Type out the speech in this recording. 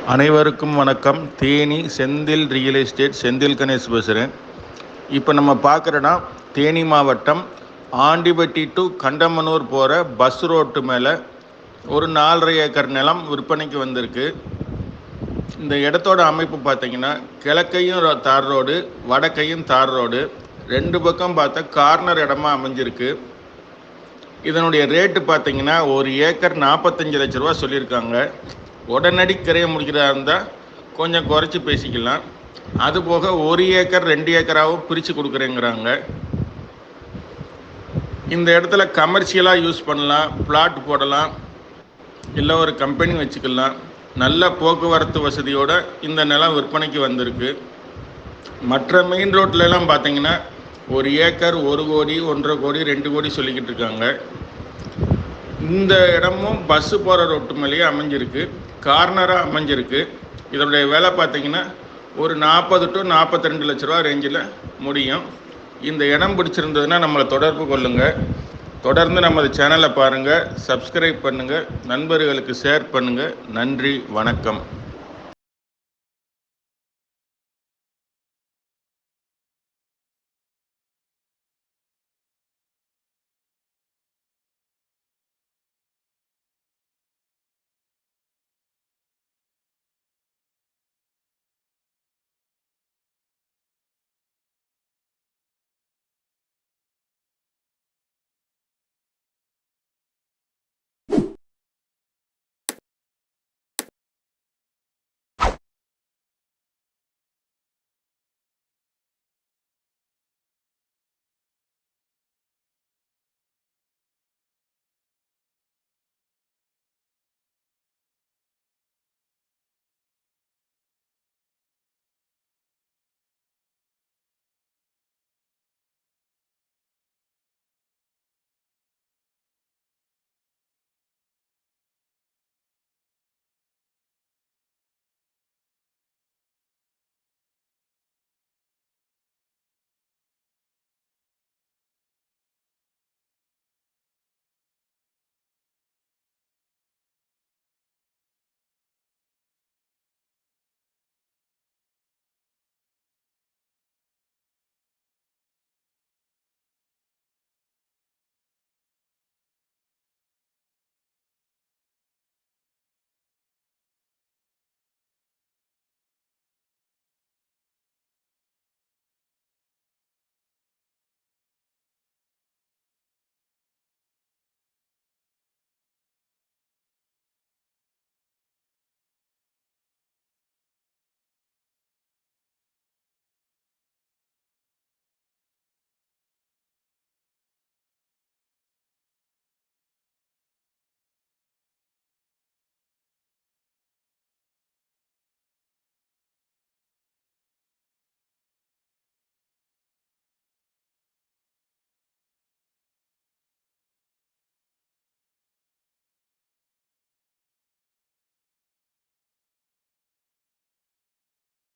அனைவருக்கும் வணக்கம். Theni Senthil real estate Senthil Ganesh பேசுகிறேன். இப்போ நம்ம பார்க்குறோன்னா தேனி மாவட்டம் ஆண்டிபட்டி டு கண்டமனூர் போகிற பஸ் ரோட்டு மேலே ஒரு 4.5 ஏக்கர் நிலம் விற்பனைக்கு வந்திருக்கு. இந்த இடத்தோட அமைப்பு பார்த்திங்கன்னா கிழக்கையும் தார் ரோடு, வடக்கையும் தார் ரோடு, 2 பக்கம் பார்த்தா கார்னர் இடமா அமைஞ்சிருக்கு. இதனுடைய ரேட்டு பார்த்திங்கன்னா 1 ஏக்கர் 45 லட்ச ரூபா சொல்லியிருக்காங்க. உடனடி கிரையை முடிக்கிறதா இருந்தால் கொஞ்சம் குறைச்சி பேசிக்கலாம். அதுபோக 1 ஏக்கர் 2 ஏக்கராகவும் பிரித்து கொடுக்குறேங்கிறாங்க. இந்த இடத்துல கமர்ஷியலாக யூஸ் பண்ணலாம், பிளாட் போடலாம், இல்லை ஒரு கம்பெனி வச்சுக்கலாம். நல்ல போக்குவரத்து வசதியோடு இந்த நிலம் விற்பனைக்கு வந்திருக்கு. மற்ற மெயின் ரோட்லலாம் பார்த்திங்கன்னா 1 ஏக்கர் 1 கோடி 1.5 கோடி 2 கோடி சொல்லிக்கிட்டு இருக்காங்க. இந்த இடமும் பஸ்ஸு போகிற ரோட்டு மேலேயே அமைஞ்சிருக்கு, கார்னராக அமைஞ்சிருக்கு. இதனுடைய விலை பார்த்திங்கன்னா ஒரு 40 to 42 லட்ச ரூபா ரேஞ்சில் முடியும். இந்த இடம் பிடிச்சிருந்ததுன்னா நம்மளை தொடர்பு கொள்ளுங்கள். தொடர்ந்து நமது சேனலை பாருங்கள், சப்ஸ்கிரைப் பண்ணுங்கள், நண்பர்களுக்கு ஷேர் பண்ணுங்கள். நன்றி, வணக்கம்.